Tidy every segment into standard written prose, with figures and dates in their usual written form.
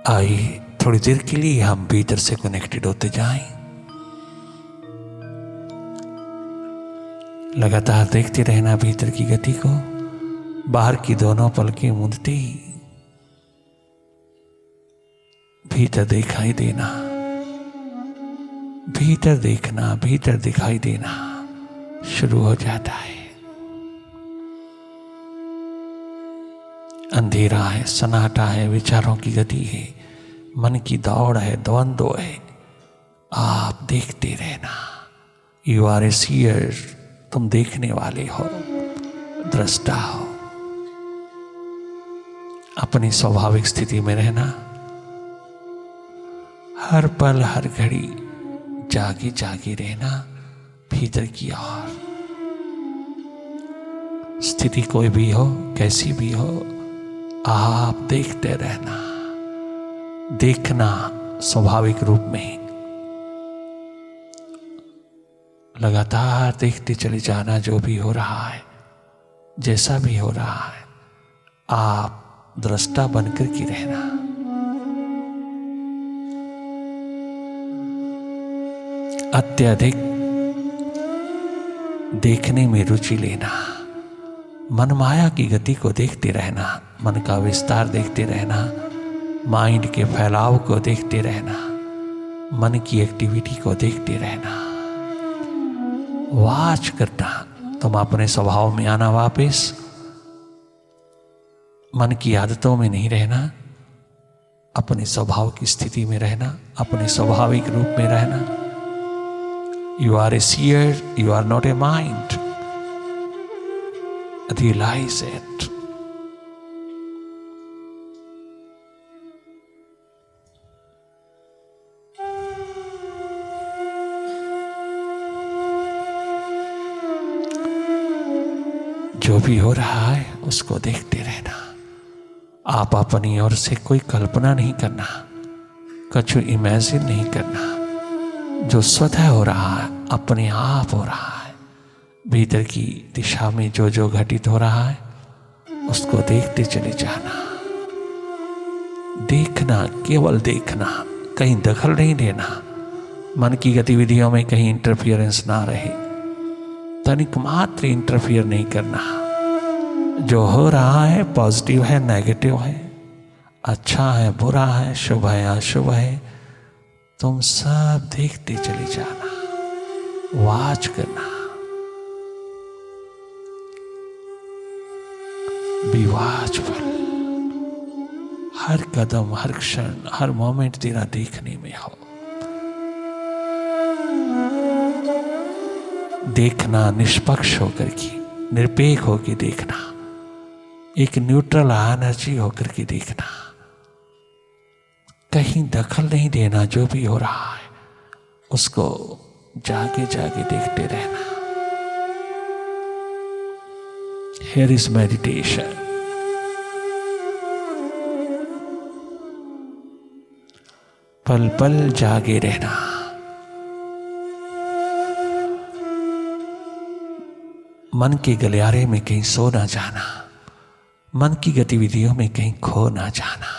आइए थोड़ी देर के लिए हम भीतर से कनेक्टेड होते जाएं। लगातार देखते रहना भीतर की गति को, बाहर की दोनों पलकें मूंदते ही भीतर दिखाई देना, भीतर देखना, भीतर दिखाई देना शुरू हो जाता है। अंधेरा है, सन्नाटा है, विचारों की गति है, मन की दौड़ है, द्वंद्व है। आप देखते रहना। यू आर ए सीयर, तुम देखने वाले हो, दृष्टा हो। अपनी स्वाभाविक स्थिति में रहना, हर पल हर घड़ी जागे जागे रहना भीतर की ओर। स्थिति कोई भी हो, कैसी भी हो, आप देखते रहना। देखना स्वाभाविक रूप में, लगातार देखते चले जाना। जो भी हो रहा है, जैसा भी हो रहा है, आप दृष्टा बनकर के रहना। अत्यधिक देखने में रुचि लेना, मन माया की गति को देखते रहना, मन का विस्तार देखते रहना, माइंड के फैलाव को देखते रहना, मन की एक्टिविटी को देखते रहना, वाच करना। तुम अपने स्वभाव में आना, वापस मन की आदतों में नहीं रहना, अपने स्वभाव की स्थिति में रहना, अपने स्वाभाविक रूप में रहना। You are a seer, you are not a mind. Realize it. जो भी हो रहा है उसको देखते रहना। आप अपनी ओर से कोई कल्पना नहीं करना, कुछ इमेजिन नहीं करना। जो स्वतः हो रहा है, अपने आप हो रहा है। भीतर की दिशा में जो जो घटित हो रहा है उसको देखते चले जाना। देखना, केवल देखना, कहीं दखल नहीं देना। मन की गतिविधियों में कहीं इंटरफियरेंस ना रहे, तनिक मात्र इंटरफियर नहीं करना। जो हो रहा है पॉजिटिव है, नेगेटिव है, अच्छा है, बुरा है, शुभ है, अशुभ है, तुम सब देखते चले जाना, वाच करना। Be watchful. हर कदम, हर क्षण, हर मोमेंट तेरा देखने में हो। देखना निष्पक्ष होकर के, निरपेक्ष होकर देखना, एक न्यूट्रल एनर्जी होकर के देखना। कहीं दखल नहीं देना। जो भी हो रहा है उसको जागे जागे देखते रहना। Here is meditation. पल पल जागे रहना। मन के गलियारे में कहीं सो ना जाना, मन की गतिविधियों में कहीं खो ना जाना,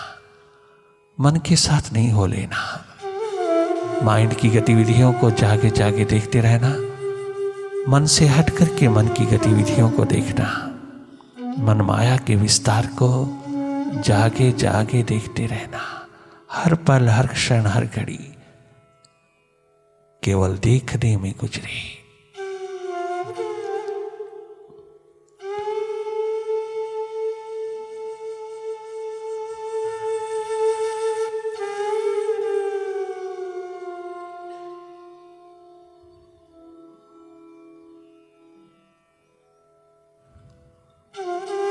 मन के साथ नहीं हो लेना। माइंड की गतिविधियों को जागे जागे देखते रहना, मन से हट करके मन की गतिविधियों को देखना। मन माया के विस्तार को जागे जागे देखते रहना। हर पल, हर क्षण, हर घड़ी केवल देखने में गुजरे।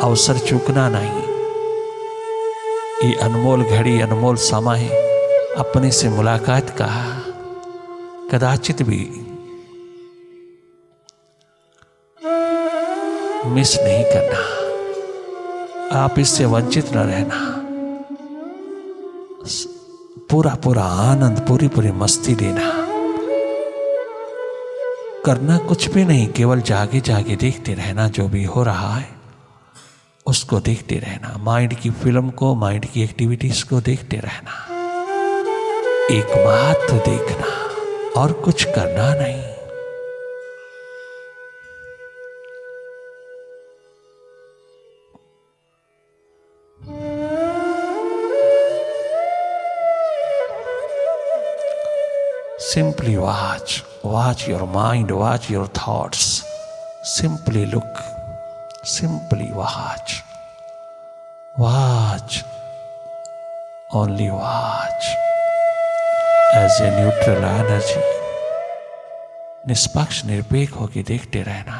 अवसर चूकना नहीं। ये अनमोल घड़ी, अनमोल समय अपने से मुलाकात का कदाचित भी मिस नहीं करना। आप इससे वंचित न रहना। पूरा पूरा आनंद, पूरी पूरी मस्ती लेना। करना कुछ भी नहीं, केवल जागे जागे देखते रहना। जो भी हो रहा है उसको देखते रहना, माइंड की फिल्म को, माइंड की एक्टिविटीज को देखते रहना, एकमात्र देखना और कुछ करना नहीं। Simply watch your mind, watch your thoughts. Simply look, simply watch, only watch as a neutral energy. निष्पक्ष निरपेक्ष होकर देखते रहना,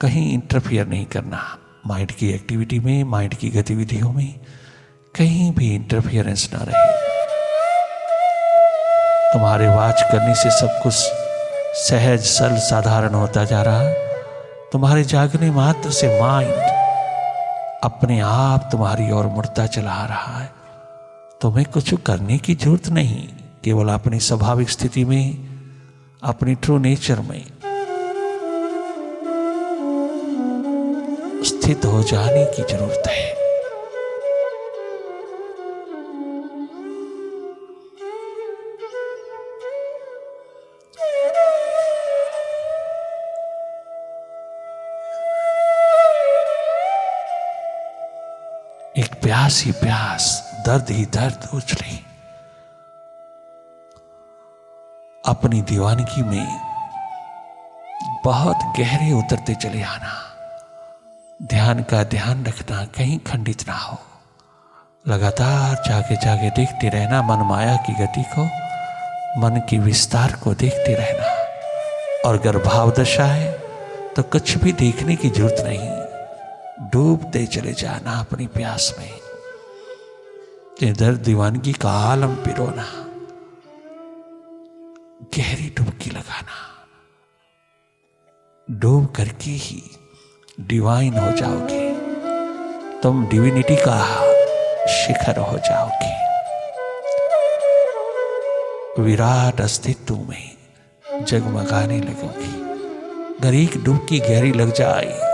कहीं इंटरफियर नहीं करना। माइंड की एक्टिविटी में, माइंड की गतिविधियों में कहीं भी इंटरफियरेंस ना रहे। तुम्हारे वाच करने से सब कुछ सहज सरल साधारण होता जा रहा। तुम्हारे जागने मात्र से माइंड अपने आप तुम्हारी ओर मुड़ता चला आ रहा है। तुम्हें कुछ करने की जरूरत नहीं, केवल अपनी स्वाभाविक स्थिति में, अपनी ट्रू नेचर में स्थित हो जाने की जरूरत है। एक प्यास ही प्यास, दर्द ही दर्द उछले। अपनी दीवानगी में बहुत गहरे उतरते चले आना। ध्यान का ध्यान रखना, कहीं खंडित ना हो। लगातार जागे जागे देखते रहना मन माया की गति को, मन की विस्तार को देखते रहना। और अगर भाव दशा है तो कुछ भी देखने की जरूरत नहीं, डूबते चले जाना अपनी प्यास में। इधर दीवानगी का आलम पिरोना, गहरी डुबकी लगाना। डूब करके ही डिवाइन हो जाओगे, तुम डिविनिटी का शिखर हो जाओगे। विराट अस्तित्व में जगमगाने लगोगी। अगर एक डुबकी गहरी लग जाए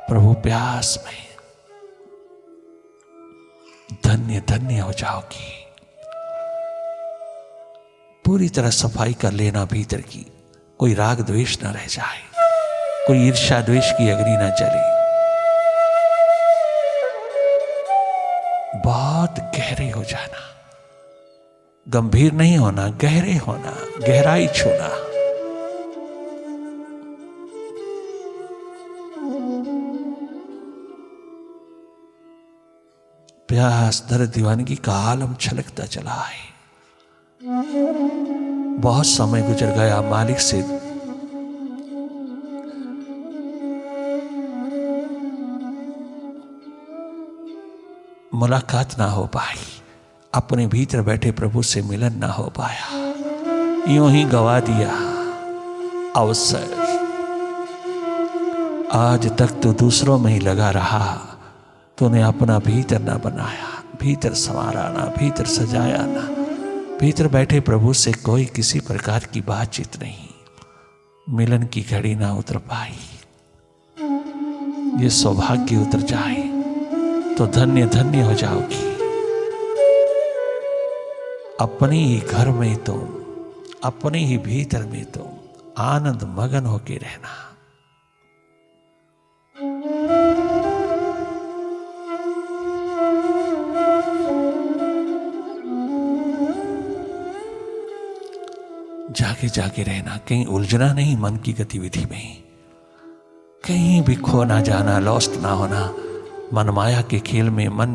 प्रभु प्यास में, धन्य धन्य हो जाओगी। पूरी तरह सफाई कर लेना भीतर की, कोई राग द्वेष ना रह जाए, कोई ईर्ष्या द्वेष की अग्नि ना जले। बहुत गहरे हो जाना, गंभीर नहीं होना, गहरे होना, गहराई छूना। प्यास दर दीवानगी का आलम छलकता चला है। बहुत समय गुजर गया, मालिक से मुलाकात ना हो पाई, अपने भीतर बैठे प्रभु से मिलन ना हो पाया। यूं ही गवा दिया अवसर। आज तक तो दूसरों में ही लगा रहा, तूने अपना भीतर ना बनाया, भीतर संवारा ना, भीतर सजाया ना। भीतर बैठे प्रभु से कोई किसी प्रकार की बातचीत नहीं, मिलन की घड़ी ना उतर पाई। ये सौभाग्य उतर जाए तो धन्य धन्य हो जाओगी। अपने ही घर में तुम, अपने ही भीतर में तुम आनंद मगन होके रहना। जागे जागे रहना, कहीं उलझना नहीं मन की गतिविधि में, कहीं भी खो ना जाना, लॉस्ट ना होना। मन माया के खेल में मन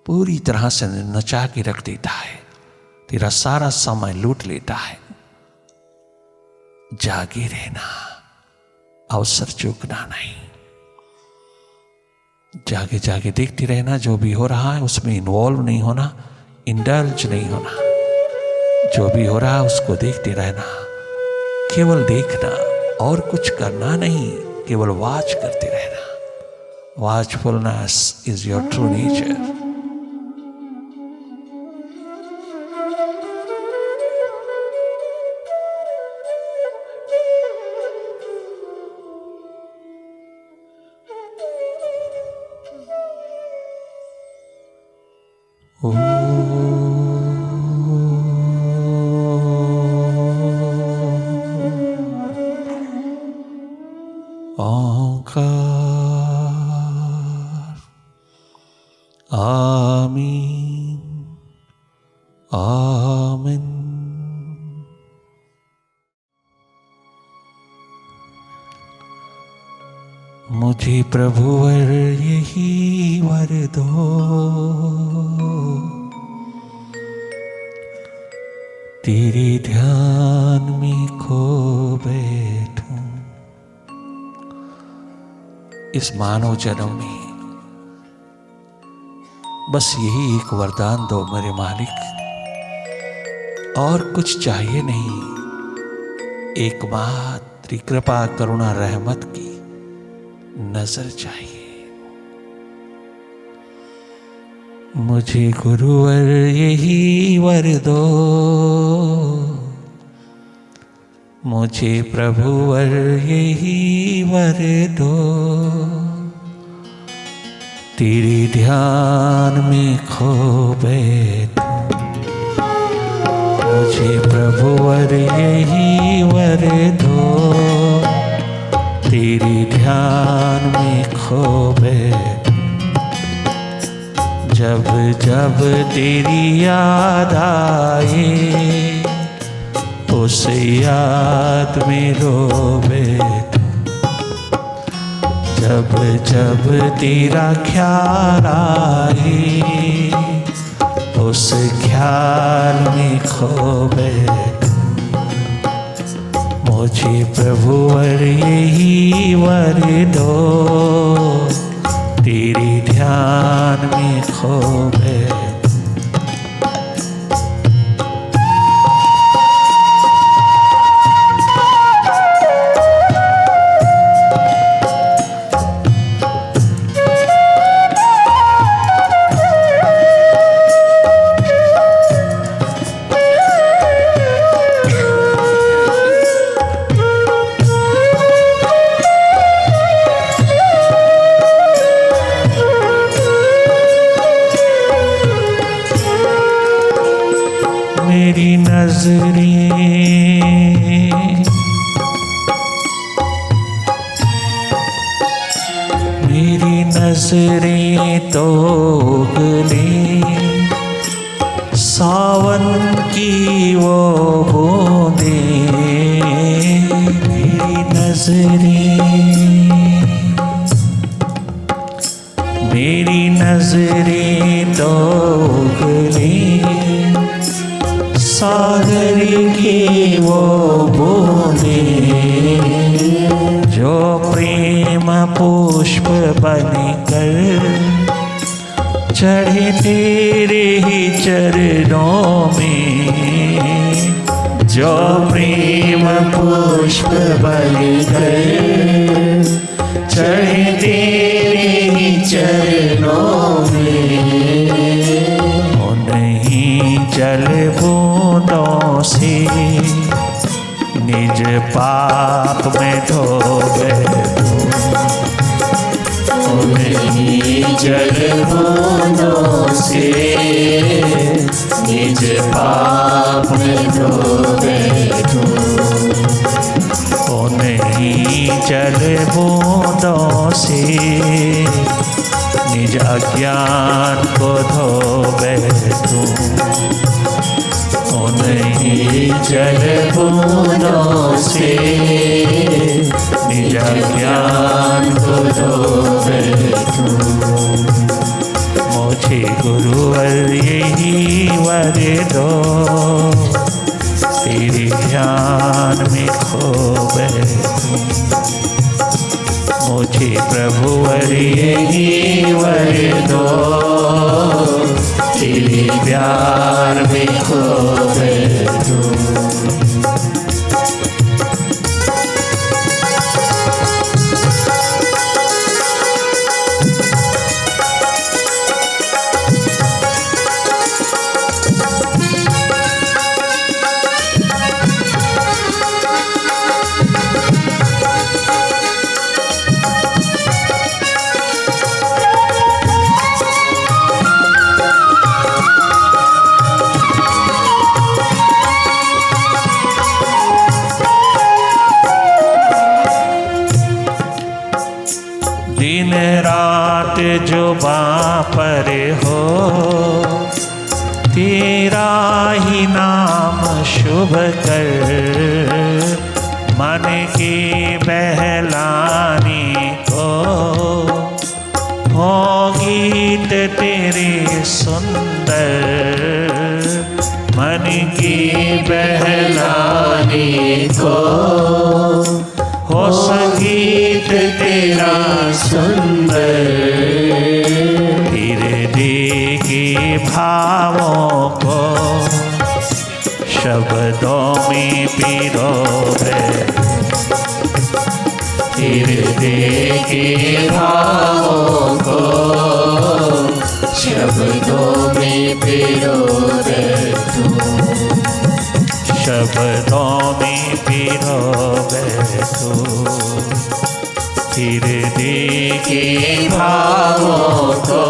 पूरी तरह से नचा के रख देता है, तेरा सारा समय लूट लेता है। जागे रहना, अवसर चूकना नहीं। जागे जागे देखते रहना, जो भी हो रहा है उसमें इन्वॉल्व नहीं होना, इंडल्ज नहीं होना। जो भी हो रहा है उसको देखते रहना, केवल देखना और कुछ करना नहीं, केवल वॉच करते रहना। वॉचफुलनेस इज योर ट्रू नेचर। ओ ओंकार आमीन आमीन। मुझे प्रभुवर यही वर दो, तेरे ध्यान में खो बैठूं। इस मानव जन्म में बस यही एक वरदान दो मेरे मालिक, और कुछ चाहिए नहीं। एकमात्र कृपा करुणा रहमत की नजर चाहिए। मुझे गुरुवर यही वर दो, मुझे प्रभुवर यही वर दो, तेरे ध्यान में खो बैठूं। मुझे प्रभुवर यही वर दो, तेरे ध्यान में खो बैठूं। जब जब तेरी याद आए, उस याद में रो बैठूं। जब जब तेरा ख्याल आए, उस ख्याल में खो बैठूं। मुझे प्रभुवर यही वर दो, तेरे ध्यान में खो बैठूं। मेरी नजरें तो उगले सावन की वो बूंदें। मेरी नजरें तो उगले सागर की वो बूंदें, जो प्रेम पुष्प बनकर चढ़े तेरे ही चरणों में। जो प्रेम पुष्प बनकर चढ़े तेरे ही चरणों में, जल बूंदों से निज पाप में धो बैठूं। जल बूंदों से निज पाप में धो बैठूं। जल बूंदों से निज अज्ञान को धो बैठूं। जल बूंदों से निज अज्ञान को धो बैठूं। मुझे गुरुवर यही वर दो, तेरे ध्यान में खो बैठूं। मुझे प्रभुवर यही वर दो, तेरे प्यार में खो बैठूं। शुभ कर मन की बहलानी को, हो गीत तेरे सुंदर मन की बहलानी को, हो संगीत तेरा सुंदर हृदय के भावों को शब्दों में पिरोवे, हृदय के भावों को शब्दों में पिरोवे तू, शब्दों में पिरोवे तू, हृदय के भावों को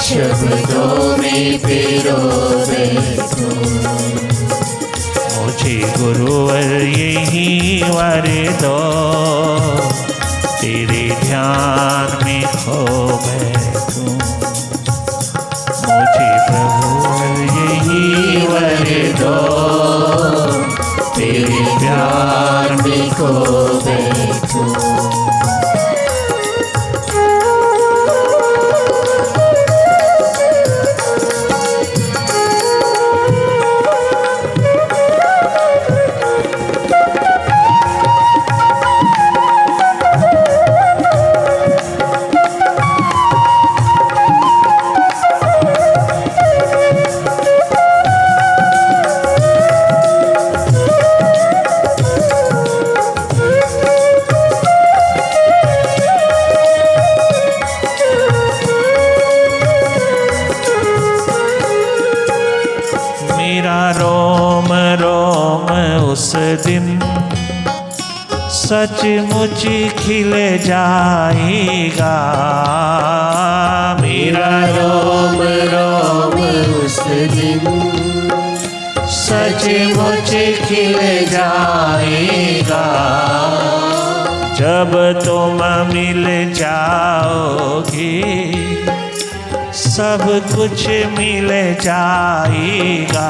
शब्दों में पिरोवे तू। मुझे गुरुवर यही वर दो, तेरे ध्यान में खो बैठूं। मुझे प्रभुवर यही वर दो, तेरे प्यार में खो बैठूं। रोम रोम उस दिन सचमुच खिल जाएगा, मेरा रोम रोम उस दिन सचमुच खिल जाएगा, जब तुम मिल जाओगे सब कुछ मिल जाएगा,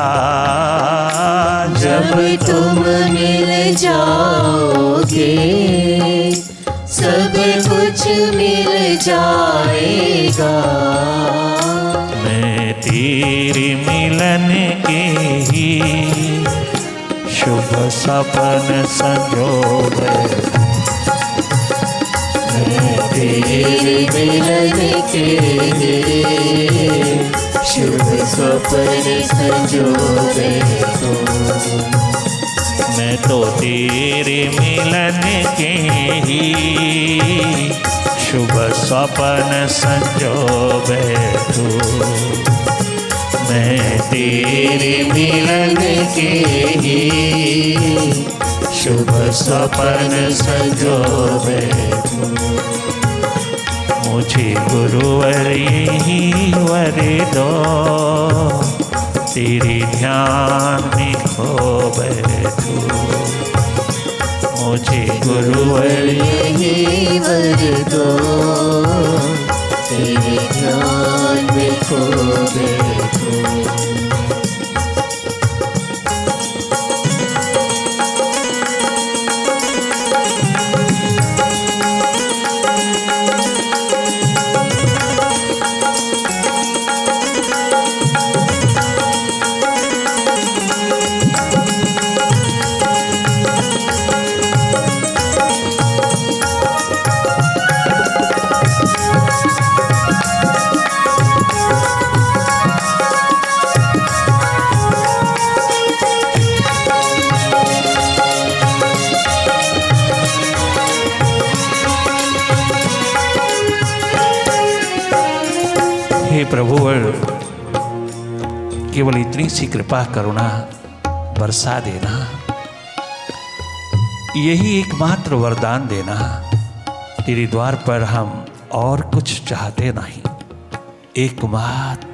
जब तुम मिल जाओगे सब कुछ मिल जाएगा। मैं तेरे मिलन के ही शुभ सपन संजोए, तेरे मिलन के शुभ स्वप्न संजोए तू। मैं तो तेरे मिलन के ही शुभ स्वप्न संजोए तू। मैं तेरे मिलन के ही शुभ सपन संजोए तू। मुझे गुरुवर यही वर दो, तेरे ध्यान में खो बैठूं। मुझे गुरुवर यही वर दो, तेरे ध्यान में खो बैठूं। हे प्रभुवर, केवल इतनी सी कृपा करुणा बरसा देना, यही एकमात्र वरदान देना। तेरे द्वार पर हम और कुछ चाहते नहीं, एकमात्र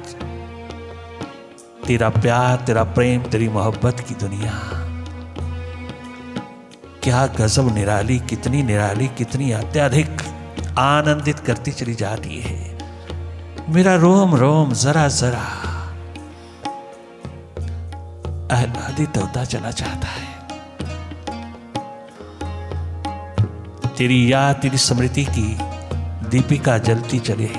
तेरा प्यार, तेरा प्रेम, तेरी मोहब्बत की दुनिया। क्या गजब निराली, कितनी निराली, कितनी अत्यधिक आनंदित करती चली जाती है। मेरा रोम रोम जरा जरा आच्छादित होता चला जाता है। तेरी याद, तेरी स्मृति की दीपिका जलती चले,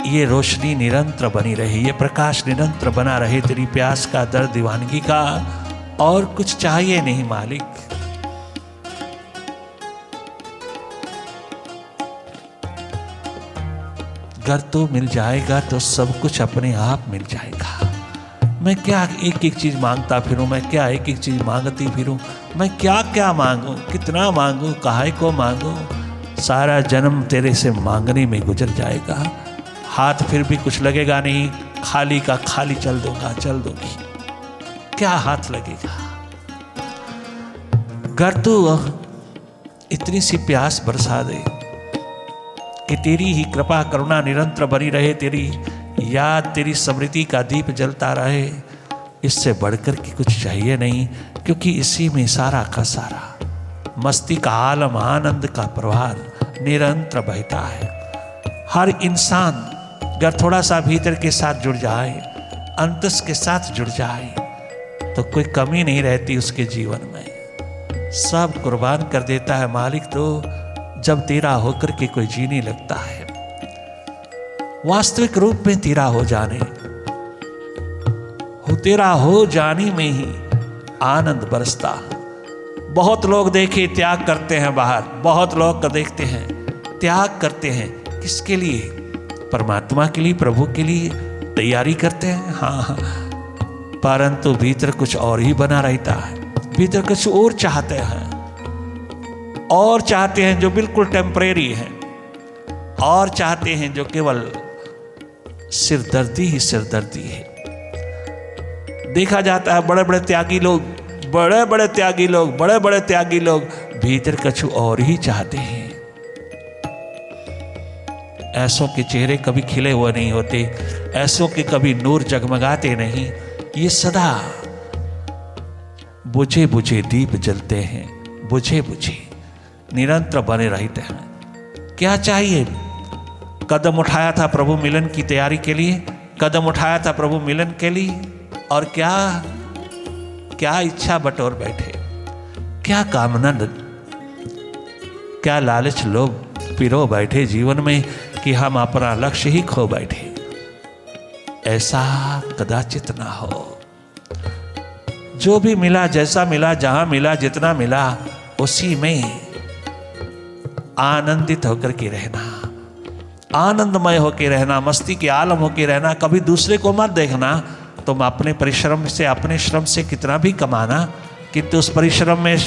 ये रोशनी निरंतर बनी रहे, ये प्रकाश निरंतर बना रहे। तेरी प्यास का, दर्द दीवानगी का और कुछ चाहिए नहीं मालिक। घर तो मिल जाएगा तो सब कुछ अपने आप मिल जाएगा। मैं क्या एक एक चीज मांगता फिरूं, मैं क्या एक एक चीज मांगती फिरूं, मैं क्या क्या मांगूं, कितना मांगूं, काहे को मांगूं। सारा जन्म तेरे से मांगने में गुजर जाएगा, हाथ फिर भी कुछ लगेगा नहीं, खाली का खाली चल दूंगी, क्या हाथ लगेगा। घर तू इतनी सी प्यास बरसा दे कि तेरी ही कृपा करुणा निरंतर बनी रहे, तेरी याद, तेरी स्मृति का दीप जलता रहे। इससे बढ़कर के कुछ चाहिए नहीं, क्योंकि इसी में सारा का सारा मस्ती का आलम, आनंद का प्रवाह निरंतर बहता है। हर इंसान अगर थोड़ा सा भीतर के साथ जुड़ जाए, अंतस के साथ जुड़ जाए, तो कोई कमी नहीं रहती उसके जीवन में। सब कुर्बान कर देता है मालिक तो जब तेरा होकर के कोई जीने लगता है। वास्तविक रूप में तेरा हो जाने, तेरा हो जाने में ही आनंद बरसता। बहुत लोग देखे त्याग करते हैं बाहर, बहुत लोग देखते हैं त्याग करते हैं, किसके लिए? परमात्मा के लिए, प्रभु के लिए तैयारी करते हैं। हाँ, परंतु भीतर कुछ और ही बना रहता है, भीतर कुछ और चाहते हैं, और चाहते हैं जो बिल्कुल टेम्परेरी है, और चाहते हैं जो केवल सिरदर्दी ही सिरदर्दी है। देखा जाता है बड़े बड़े त्यागी लोग, बड़े बड़े त्यागी लोग भीतर कछु और ही चाहते हैं। ऐसों के चेहरे कभी खिले हुए नहीं होते, ऐसों के कभी नूर जगमगाते नहीं, ये सदा बुझे बुझे दीप जलते हैं, बुझे बुझे निरंतर बने रहते हैं। क्या चाहिए? कदम उठाया था प्रभु मिलन की तैयारी के लिए, कदम उठाया था प्रभु मिलन के लिए, और क्या इच्छा बटोर बैठे, क्या कामना, क्या लालच लोग पिरो बैठे जीवन में कि हम अपना लक्ष्य ही खो बैठे। ऐसा कदाचित ना हो। जो भी मिला, जैसा मिला, जहां मिला, जितना मिला, उसी में आनंदित होकर के रहना, आनंदमय होकर रहना, मस्ती के आलम होकर रहना। कभी दूसरे को मत देखना, तुम अपने परिश्रम से, अपने श्रम से कितना भी कमाना, किंतु उस परिश्रम में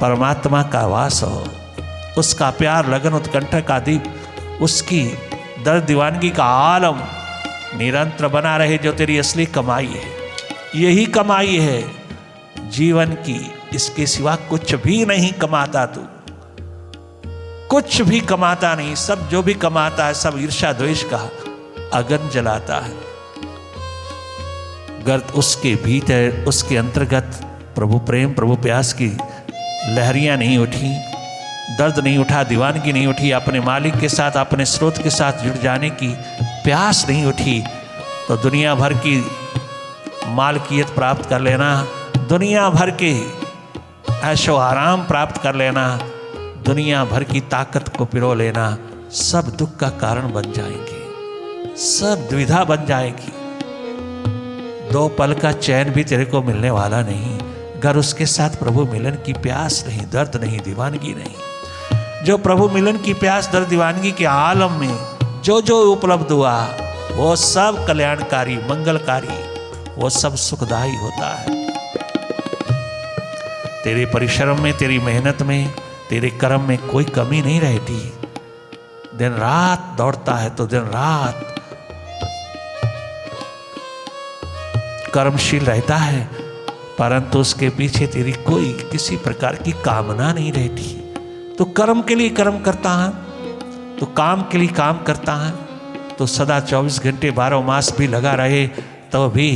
परमात्मा का वास हो, उसका प्यार, लगन, उत्कंठा का दीप, उसकी दर्द दीवानगी का आलम निरंतर बना रहे, जो तेरी असली कमाई है। यही कमाई है जीवन की, इसके सिवा कुछ भी नहीं कमाता तू, कुछ भी कमाता नहीं। सब जो भी कमाता है सब ईर्ष्या द्वेष का अगन जलाता है। गर्द उसके भीतर, उसके अंतर्गत प्रभु प्रेम, प्रभु प्यास की लहरियां नहीं उठी, दर्द नहीं उठा, दीवानगी नहीं उठी, अपने मालिक के साथ, अपने स्रोत के साथ जुड़ जाने की प्यास नहीं उठी, तो दुनिया भर की मालकियत प्राप्त कर लेना, दुनिया भर के ऐशो आराम प्राप्त कर लेना, दुनिया भर की ताकत को पिरो लेना, सब दुख का कारण बन जाएंगे, सब दुविधा बन जाएगी। दो पल का चैन भी तेरे को मिलने वाला नहीं, अगर उसके साथ प्रभु मिलन की प्यास नहीं, दर्द नहीं, दीवानगी नहीं। जो प्रभु मिलन की प्यास, दर्द, दीवानगी के आलम में जो जो उपलब्ध हुआ, वो सब कल्याणकारी, मंगलकारी, वो सब सुखदायी होता है। तेरे परिश्रम में, तेरी मेहनत में, तेरे कर्म में कोई कमी नहीं रहती। दिन रात दौड़ता है तो दिन रात कर्मशील रहता है, परंतु उसके पीछे तेरी कोई किसी प्रकार की कामना नहीं रहती। तो कर्म के लिए कर्म करता है, तो काम के लिए काम करता है, तो सदा 24 घंटे 12 मास भी लगा रहे तो भी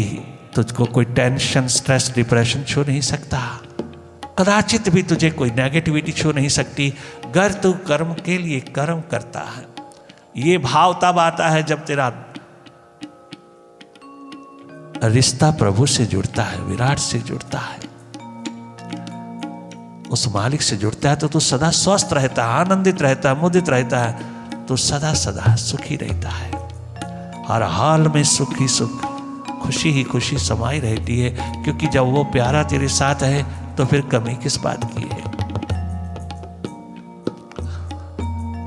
तुझको कोई टेंशन, स्ट्रेस, डिप्रेशन छू नहीं सकता। कदाचित भी तुझे कोई नेगेटिविटी छू नहीं सकती, अगर तू कर्म के लिए कर्म करता है। ये भाव तब आता है जब तेरा रिश्ता प्रभु से जुड़ता है, विराट से जुड़ता है, उस मालिक से जुड़ता है, तो तू सदा स्वस्थ रहता है, आनंदित रहता है, मुदित रहता है, तो सदा सदा सुखी रहता है। हर हाल में सुख ही सुख, खुशी ही खुशी समाई रहती है, क्योंकि जब वो प्यारा तेरे साथ है तो फिर कमी किस बात की है।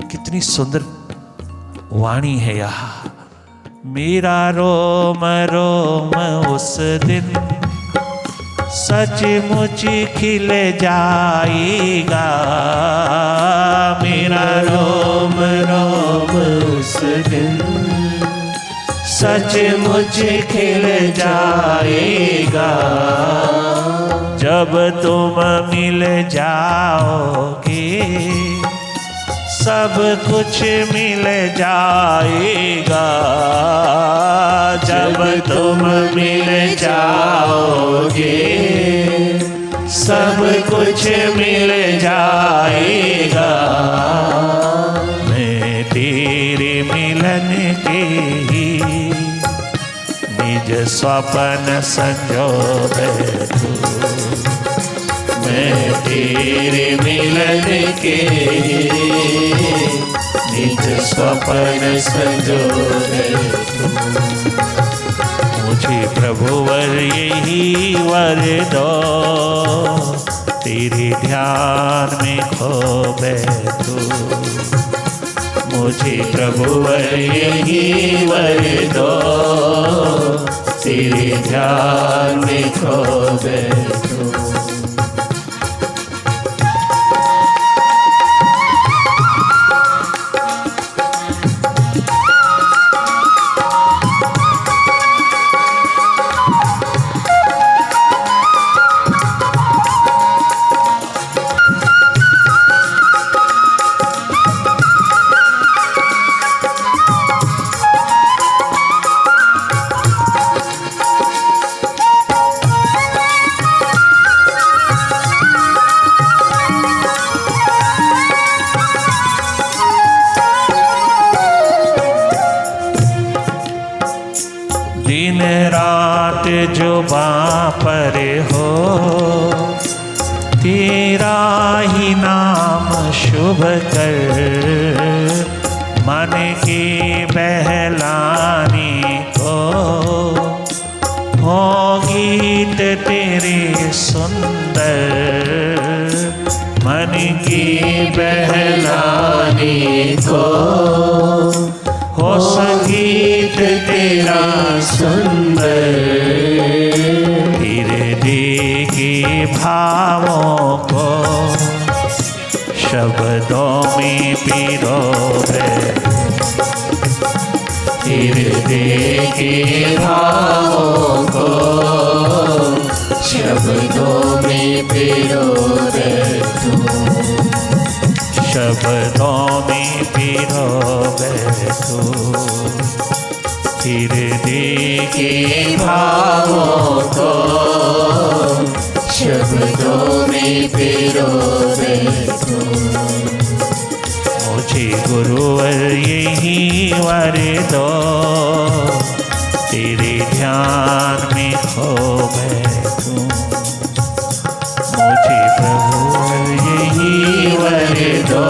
कितनी सुंदर वाणी है यहाँ। मेरा रोम रोम उस दिन सचमुच खिल जाएगा, मेरा रोम रोम उस दिन सचमुच खिल जाएगा, जब तुम मिल जाओगे सब कुछ मिल जाएगा, जब तुम मिल जाओगे सब कुछ मिल जाएगा। मैं तेरे मिलन के ही निज स्वप्न संजो बैठूं, मैं तेरे मिलन के निज स्वप्न संजो बैठूं। मुझे प्रभु वर यही वर दो, तेरे ध्यान में खो बैठूं। मुझे प्रभु वर यही वर दो, तेरे ध्यान में खो बैठूं। दिन रात जो बाँ पर हो, तेरा ही नाम शुभ कर, मन के बहलाने को हो गीत तेरे सुंदर, मन की बहलाने को हो संगीत तेरा सुंदर, हृदय के भावों को शब्दों में पिरोवे, हृदय के भावों को शब्दों में पिरोवे तू, शब्दों में पिरोवे तू, हृदय के भावों को शब्दों में पिरोवे तू। मुझे गुरुवर यही वर दो, तेरे ध्यान में खो बैठूं। मुझे प्रभु यही वर दो,